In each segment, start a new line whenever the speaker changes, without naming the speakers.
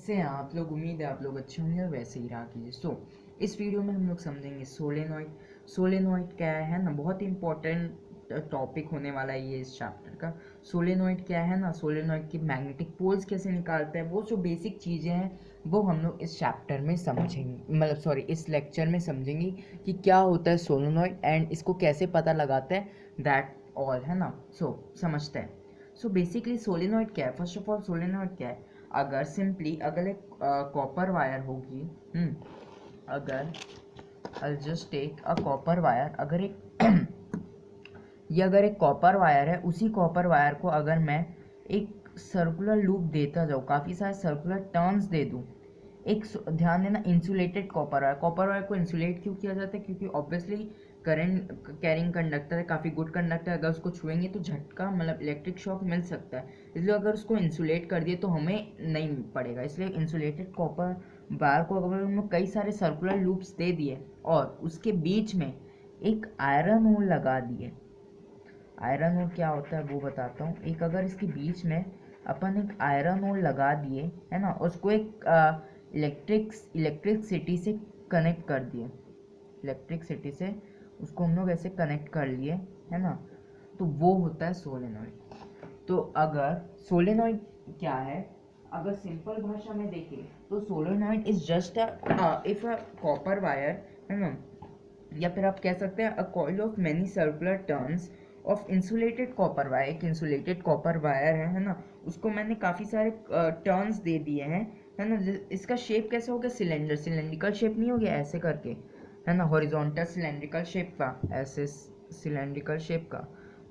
कैसे हैं आप लोग। उम्मीद है आप लोग अच्छे होंगे और वैसे ही रहा कीजिए। इस वीडियो में हम लोग समझेंगे सोलेनॉइड। सोलेनॉइड क्या है ना, बहुत इंपॉर्टेंट टॉपिक होने वाला है ये इस चैप्टर का। सोलेनॉइड क्या है ना, सोलेनॉइड के मैग्नेटिक पोल्स कैसे निकालते हैं, वो जो बेसिक चीज़ें हैं वो हम लोग इस चैप्टर में समझेंगे, मतलब सॉरी इस लेक्चर में समझेंगे कि क्या होता है सोलेनॉइड एंड इसको कैसे पता लगाते हैं, दैट ऑल है ना। समझते हैं। बेसिकली सोलेनॉइड क्या है। फर्स्ट ऑफ ऑल सोलेनॉइड क्या है, अगर सिंपली अगर एक कॉपर वायर होगी, अगर I just take a copper wire, अगर एक ये अगर एक कॉपर वायर है, उसी कॉपर वायर को अगर मैं एक सर्कुलर लूप देता जाऊँ, काफ़ी सारे सर्कुलर टर्न्स दे दूँ, एक ध्यान देना इंसुलेटेड कॉपर वायर को इंसुलेट क्यों किया जाता है, क्योंकि ऑब्वियसली करंट कैरिंग कंडक्टर है, काफ़ी गुड कंडक्टर है। अगर उसको छुएंगे तो झटका मतलब इलेक्ट्रिक शॉक मिल सकता है, इसलिए अगर उसको इंसुलेट कर दिए तो हमें नहीं पड़ेगा। इसलिए इंसुलेटेड कॉपर वायर को अगर हम कई सारे सर्कुलर लूप्स दे दिए और उसके बीच में एक आयरन होल लगा दिए। आयरन होल क्या होता है वो बताता हूँ। एक अगर इसके बीच में अपन एक आयरन होल लगा दिए है ना, उसको एक इलेक्ट्रिसिटी से कनेक्ट कर दिए, इलेक्ट्रिसिटी से उसको हम लोग ऐसे कनेक्ट कर लिए है ना, तो वो होता है सोलेनॉइड। तो अगर सोलेनॉइड क्या है, अगर सिंपल भाषा में देखें तो solenoid is just if a copper wire है ना, या फिर आप कह सकते हैं a coil of many circular turns of insulated copper wire. एक इंसुलेटेड कॉपर वायर है ना, उसको मैंने काफ़ी सारे टर्न्स दे दिए हैं है ना। इसका शेप कैसा हो गया, सिलेंडर, सिलेंड्रिकल शेप नहीं हो गया ऐसे करके है ना, हॉरिजॉन्टल सिलेंड्रिकल शेप का, ऐसे सिलेंड्रिकल शेप का।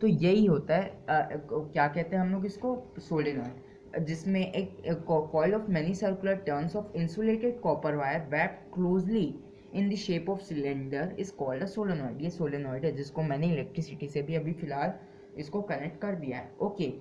तो यही होता है क्या कहते हैं हम लोग इसको, सोलेनॉइड, जिसमें एक coil of many circular turns of insulated copper wire wrapped closely in the shape of cylinder is called a solenoid. ये सोलेनॉइड है जिसको मैंने इलेक्ट्रिसिटी से भी अभी फिलहाल इसको कनेक्ट कर दिया है। ओके।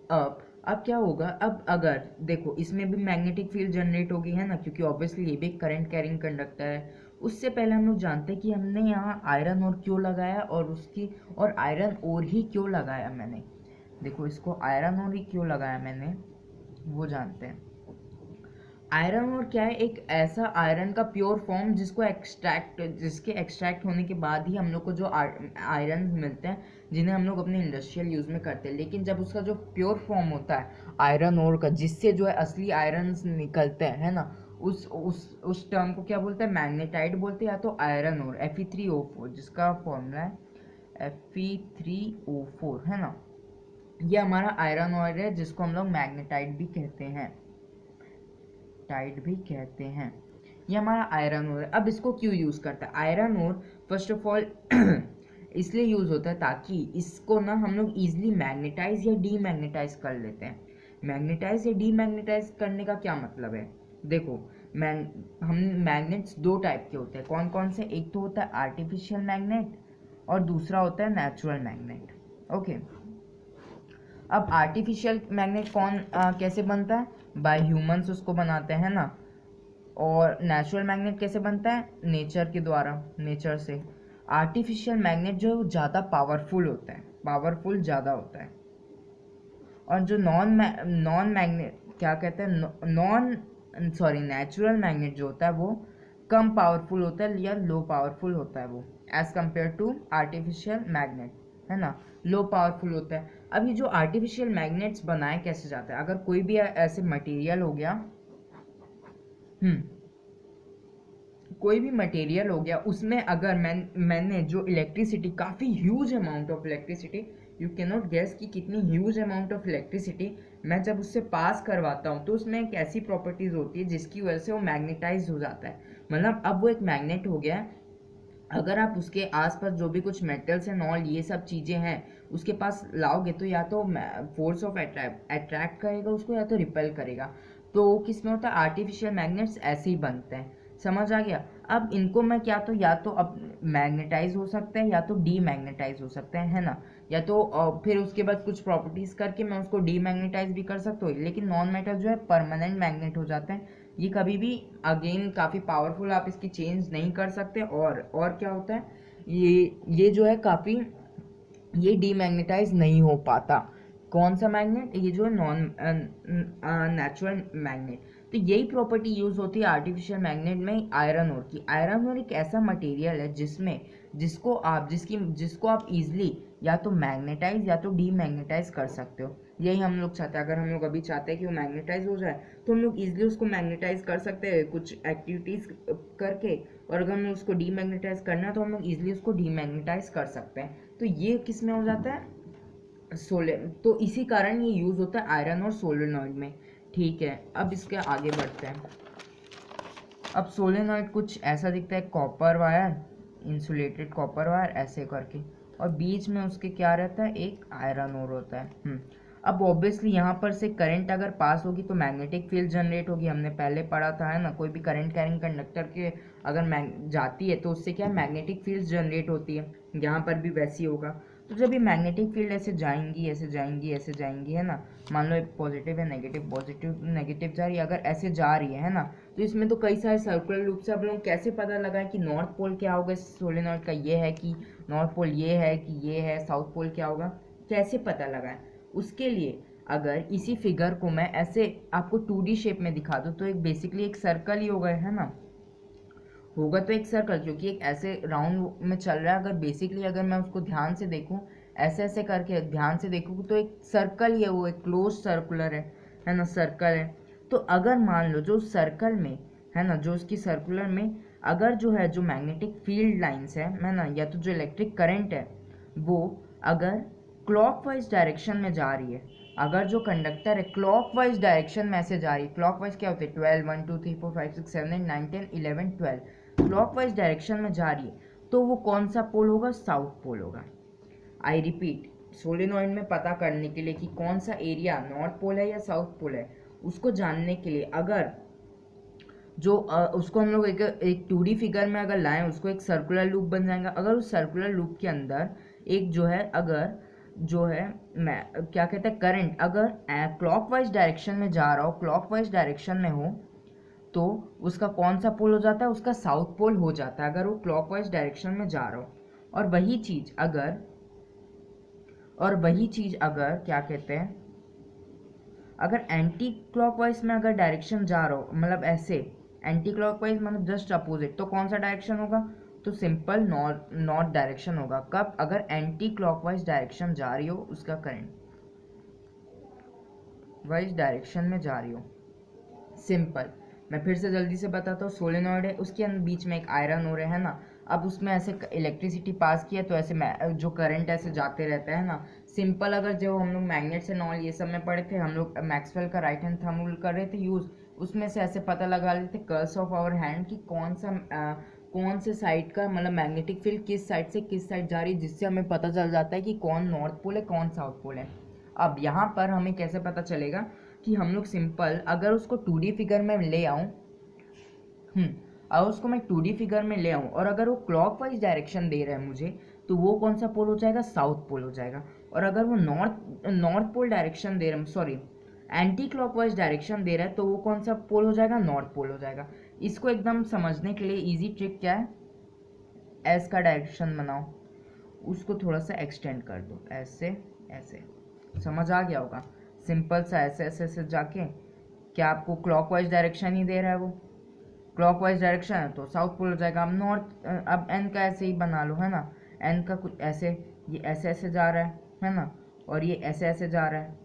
अब क्या होगा, अब अगर देखो इसमें भी मैग्नेटिक फील्ड जनरेट होगी है ना, क्योंकि ऑब्वियसली ये भी करंट कैरिंग कंडक्टर है। उससे पहले हम लोग जानते हैं कि हमने यहाँ आयरन और क्यों लगाया और आयरन और ही क्यों लगाया मैंने। देखो इसको आयरन और ही क्यों लगाया मैंने वो जानते हैं। आयरन और क्या है, एक ऐसा आयरन का प्योर फॉर्म जिसके एक्सट्रैक्ट होने के बाद ही हम लोग को जो आयरन मिलते हैं, जिन्हें हम लोग अपने इंडस्ट्रियल यूज़ में करते हैं। लेकिन जब उसका जो प्योर फॉर्म होता है आयरन ओर का, जिससे जो है असली आयरन निकलते हैं है ना, उस टर्म को क्या बोलते हैं, मैग्नेटाइट बोलते हैं, या तो आयरन ओर Fe3O4, जिसका फॉर्मूला है Fe3O4 है ना। ये हमारा आयरन ओर है जिसको हम लोग मैग्नेटाइट भी कहते हैं, ये हमारा आयरन ओर है। अब इसको क्यों यूज़ करता है iron ore, first of all इसलिए यूज़ होता है ताकि इसको ना हम लोग ईजिली मैग्नेटाइज या डीमैग्नेटाइज कर लेते हैं। मैग्नेटाइज या डीमैग्नेटाइज करने का क्या मतलब है, देखो हम मैग्नेट्स दो टाइप के होते हैं, कौन कौन से, एक तो होता है आर्टिफिशियल मैग्नेट और दूसरा होता है नेचुरल मैग्नेट। ओके। अब आर्टिफिशियल मैग्नेट कैसे बनता है, बाय ह्यूमंस उसको बनाते हैं ना, और नेचुरल मैग्नेट कैसे बनता है, नेचर के द्वारा, नेचर से। आर्टिफिशियल मैग्नेट जो है वो ज़्यादा पावरफुल होता है, पावरफुल ज़्यादा होता है, और जो नॉन मैग्नेट क्या कहते हैं, नेचुरल मैग्नेट जो होता है वो कम पावरफुल होता है या लो पावरफुल होता है वो, as compared to artificial magnet है ना, लो पावरफुल होता है। अब ये जो आर्टिफिशियल मैग्नेट्स बनाए कैसे जाते हैं, अगर कोई भी ऐसे मटेरियल हो गया, कोई भी मटेरियल हो गया, उसमें अगर मैंने जो इलेक्ट्रिसिटी, काफ़ी huge amount of electricity, you can not guess कि कितनी ह्यूज अमाउंट ऑफ इलेक्ट्रिसिटी मैं जब उससे पास करवाता हूँ, तो उसमें एक ऐसी प्रॉपर्टीज़ होती है जिसकी वजह से वो मैग्नेटाइज हो जाता है। मतलब अब वो एक मैग्नेट हो गया है। अगर आप उसके आसपास जो भी कुछ मेटल्स एंड ऑल ये सब चीज़ें हैं उसके पास लाओगे, तो या तो फोर्स ऑफ अट्रैक्ट करेगा उसको, या तो रिपेल करेगा। तो किस में होता है, आर्टिफिशियल मैग्नेट्स ऐसे ही बनते हैं, समझ आ गया। अब इनको मैं या तो अब मैग्नेटाइज हो सकते हैं या तो डीमैग्नेटाइज हो सकते हैं है ना, या तो फिर उसके बाद कुछ प्रॉपर्टीज़ करके मैं उसको डीमैग्नेटाइज भी कर सकता हूँ। लेकिन नॉन मेटल जो है परमानेंट मैग्नेट हो जाते हैं, ये कभी भी अगेन काफ़ी पावरफुल, आप इसकी चेंज नहीं कर सकते। और क्या होता है, ये जो है काफ़ी, ये डीमैग्नेटाइज नहीं हो पाता। कौन सा मैग्नेट, ये जो है नॉन नेचुरल मैग्नेट। तो यही प्रॉपर्टी यूज होती है आर्टिफिशियल मैग्नेट में आयरन ओर की। आयरन ओर एक ऐसा मटेरियल है जिसको आप इजीली या तो मैग्नेटाइज या तो डीमैग्नेटाइज कर सकते हो। यही हम लोग चाहते हैं। अगर हम लोग अभी चाहते हैं कि वो मैग्नेटाइज हो जाए तो हम लोग इजीली उसको मैग्नेटाइज कर सकते हैं कुछ एक्टिविटीज करके, और अगर हमें उसको डीमैग्नेटाइज करना है तो हम लोग इजीली उसको डीमैग्नेटाइज कर सकते हैं। तो ये किस में हो जाता है, तो इसी कारण ये यूज होता है आयरन और सोलेनॉइड में। ठीक है, अब इसके आगे बढ़ते हैं। अब सोलेनॉइड कुछ ऐसा दिखता है, copper wire, insulated copper wire ऐसे करके, और बीच में उसके क्या रहता है, एक आयरन ओर होता है। अब ऑब्वियसली यहाँ पर से करंट अगर पास होगी तो मैग्नेटिक फील्ड जनरेट होगी। हमने पहले पढ़ा था, है ना, कोई भी करंट कैरिंग कंडक्टर के अगर जाती है तो उससे क्या है, मैग्नेटिक फील्ड जनरेट होती है। यहाँ पर भी वैसी होगा। तो जब ये मैग्नेटिक फील्ड ऐसे जाएंगी ऐसे जाएंगी ऐसे जाएंगी, है ना, मान लो पॉजिटिव है पॉजिटिव नेगेटिव जा रही है, अगर ऐसे जा रही है ना, तो इसमें तो कई सारे सर्कुलर लूप से आप लोग कैसे पता लगाएं कि नॉर्थ पोल क्या होगा सोलेनॉइड का, ये है कि नॉर्थ पोल ये है कि ये है, साउथ पोल क्या होगा, कैसे पता लगाएं। उसके लिए अगर इसी फिगर को मैं ऐसे आपको 2D शेप में दिखा दूँ तो एक बेसिकली एक सर्कल ही होगा, है ना, होगा तो एक सर्कल, क्योंकि एक ऐसे राउंड में चल रहा है। अगर बेसिकली अगर मैं उसको ध्यान से देखूं, ऐसे ऐसे करके ध्यान से देखूं तो एक सर्कल ही है, वो एक क्लोज सर्कुलर है ना, सर्कल है। तो अगर मान लो जो सर्कल में है ना, जो उसकी सर्कुलर में अगर जो है जो मैग्नेटिक फील्ड लाइंस है ना, या तो जो इलेक्ट्रिक करंट है वो अगर क्लॉकवाइज डायरेक्शन में जा रही है, अगर जो कंडक्टर है क्लॉकवाइज डायरेक्शन में ऐसे जा रही है, क्लॉकवाइज क्या होते हैं 12 1 2 3 4 5 6 7 8 9 10 11 12, क्लॉकवाइज डायरेक्शन में जा रही है तो वो कौन सा पोल होगा, साउथ पोल होगा। आई रिपीट, सोलेनॉइड में पता करने के लिए कि कौन सा एरिया नॉर्थ पोल है या साउथ पोल है, उसको जानने के लिए अगर जो उसको हम लोग एक 2D फिगर में अगर लाएं, उसको एक सर्कुलर लूप बन जाएगा। अगर उस सर्कुलर लूप के अंदर एक जो है अगर जो है मैं क्या कहते हैं करंट अगर क्लॉकवाइज डायरेक्शन में जा रहा हो, क्लॉकवाइज डायरेक्शन में हो, तो उसका कौन सा पोल हो जाता है, उसका साउथ पोल हो जाता है, अगर वो क्लॉकवाइज डायरेक्शन में जा रहा हो। और वही चीज अगर क्या कहते हैं, अगर एंटी क्लॉकवाइज में अगर डायरेक्शन जा रहा हो, मतलब ऐसे एंटी क्लॉकवाइज मतलब जस्ट अपोजिट, तो कौन सा डायरेक्शन होगा, तो सिंपल नॉर्थ डायरेक्शन होगा। कब, अगर एंटी क्लॉकवाइज डायरेक्शन जा रही हो, उसका करंट वाइज डायरेक्शन में जा रही हो। सिंपल, मैं फिर से जल्दी से बताता हूँ। सोलेनॉइड है, उसके बीच में एक आयरन ओर है ना, अब उसमें ऐसे इलेक्ट्रिसिटी पास किया तो ऐसे जो करंट ऐसे जाते रहता है ना। सिंपल, अगर जो हम लोग मैग्नेट्स एंड ऑल ये सब में पढ़े थे, हम लोग मैक्सवेल का राइट हैंड थंब रूल कर रहे थे यूज़, उसमें से ऐसे पता लगा लेते कर्ल्स ऑफ आवर हैंड कि कौन से साइड का मतलब मैग्नेटिक फील्ड किस साइड से किस साइड जा रही है, जिससे हमें पता चल जाता है कि कौन नॉर्थ पोल है कौन साउथ पोल है। अब यहाँ पर हमें कैसे पता चलेगा कि हम लोग सिंपल अगर उसको 2D फिगर में ले आऊँ, अगर उसको मैं 2D फिगर में ले आऊँ और अगर वो क्लॉकवाइज डायरेक्शन दे रहा है मुझे, तो वो कौन सा पोल हो जाएगा, साउथ पोल हो जाएगा। और अगर वो नॉर्थ पोल डायरेक्शन दे रहा है, सॉरी एंटी क्लॉकवाइज डायरेक्शन दे रहा है, तो वो कौन सा पोल हो जाएगा, नॉर्थ पोल हो जाएगा। इसको एकदम समझने के लिए इजी ट्रिक क्या है, एस का डायरेक्शन बनाओ, उसको थोड़ा सा एक्सटेंड कर दो, ऐसे ऐसे, समझ आ गया होगा। सिंपल सा ऐसे ऐसे ऐसे जाके, क्या आपको क्लॉकवाइज डायरेक्शन ही दे रहा है, वो क्लॉकवाइज डायरेक्शन है तो साउथ पोल हो जाएगा। अब अब एन का ऐसे ही बना लो, है ना, एन का कुछ ऐसे, ये ऐसे ऐसे जा रहा है ना, और ये ऐसे ऐसे जा रहा है,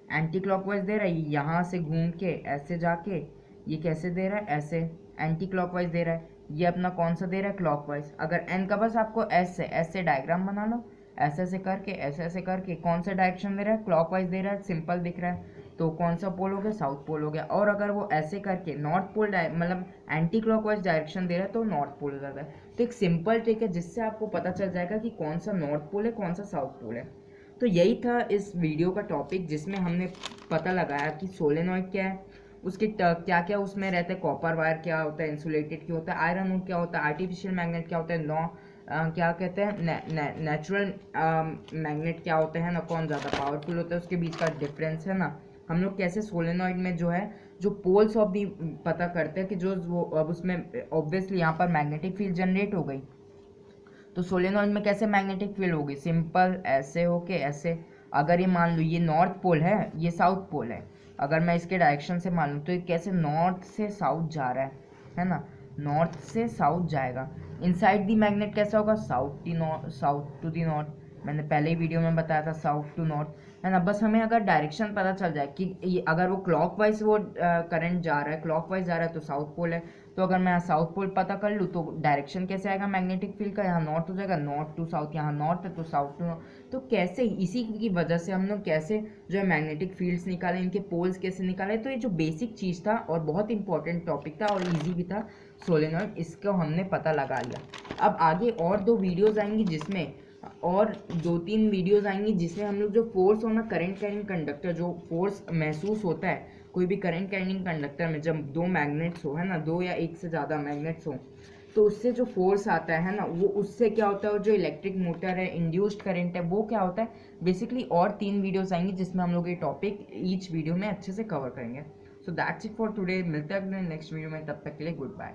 एंटी क्लॉकवाइज दे रहा है, यहाँ से घूम के ऐसे जाके ये कैसे दे रहा है, ऐसे एंटी क्लॉकवाइज दे रहा है, ये अपना कौन सा दे रहा है, क्लॉकवाइज। अगर एन का बस आपको ऐसे ऐसे डायग्राम बना लो, ऐसे ऐसे करके कौन सा डायरेक्शन दे रहा है, क्लॉकवाइज दे रहा है, सिंपल दिख रहा है, तो कौन सा पोल हो गया, साउथ पोल हो गया। और अगर वो ऐसे करके नॉर्थ पोल मतलब एंटी क्लॉकवाइज डायरेक्शन दे रहा है तो नॉर्थ पोल हो जाता है। तो एक सिंपल ट्रिक है जिससे आपको पता चल जाएगा कि कौन सा नॉर्थ पोल है कौन सा साउथ पोल है। तो यही था इस वीडियो का टॉपिक, जिसमें हमने पता लगाया कि सोलेनॉइड क्या है, उसके क्या क्या उसमें रहते हैं, कॉपर वायर क्या होता है, इंसुलेटेड क्या होता है, आयरन ओर क्या होता है, आर्टिफिशियल मैग्नेट क्या होता है, क्या कहते हैं नेचुरल मैग्नेट क्या होते हैं ना, कौन ज़्यादा पावरफुल होता है, उसके बीच का डिफरेंस है ना। हम लोग कैसे सोलेनॉइड में जो है जो पोल्स ऑफ दी पता करते हैं कि जो वो अब उसमें ऑब्वियसली यहाँ पर मैग्नेटिक फील्ड जनरेट हो गई, तो सोलेनॉइड में कैसे मैग्नेटिक फील्ड होगी, सिंपल ऐसे होके ऐसे, अगर ये मान लो ये नॉर्थ पोल है, ये साउथ पोल है, अगर मैं इसके डायरेक्शन से मान लूँ तो ये कैसे नॉर्थ से साउथ जा रहा है ना, नॉर्थ से साउथ जाएगा। इनसाइड दी मैग्नेट कैसा होगा, साउथ टू दी नॉर्थ, मैंने पहले ही वीडियो में बताया था, साउथ टू नॉर्थ, है ना। बस हमें अगर डायरेक्शन पता चल जाए कि ये अगर वो क्लॉकवाइज वो करंट जा रहा है, क्लॉकवाइज जा रहा है तो साउथ पोल है, तो अगर मैं यहाँ साउथ पोल पता कर लूँ तो डायरेक्शन कैसे आएगा मैग्नेटिक फील्ड का, यहाँ नॉर्थ हो जाएगा, नॉर्थ टू साउथ, यहाँ नॉर्थ है तो साउथ टू नॉर्थ। तो कैसे, इसी की वजह से हम लोग कैसे जो है मैग्नेटिक फील्ड्स निकाले, इनके पोल्स कैसे निकाले। तो ये जो बेसिक चीज़ था और बहुत इंपॉर्टेंट टॉपिक था और ईजी भी था सोलेनॉइड, इसको हमने पता लगा लिया। अब आगे और 2 वीडियोज़ आएंगी जिसमें, और 2-3 वीडियोस आएंगी जिसमें हम लोग जो फोर्स और ना करंट कैरिंग कंडक्टर, जो फोर्स महसूस होता है कोई भी करंट कैरिंग कंडक्टर में जब 2 मैग्नेट्स हो, है ना, 2 या 1 से ज़्यादा मैग्नेट्स हो, तो उससे जो फोर्स आता है ना, वो उससे क्या होता है, और जो इलेक्ट्रिक मोटर है, इंड्यूस्ड करंट है, वो क्या होता है बेसिकली। और 3 वीडियोस आएंगी जिसमें हम लोग ये टॉपिक ईच वीडियो में अच्छे से कवर करेंगे। So that's it for today, मिलते हैं नेक्स्ट वीडियो में, तब तक के लिए गुड बाय।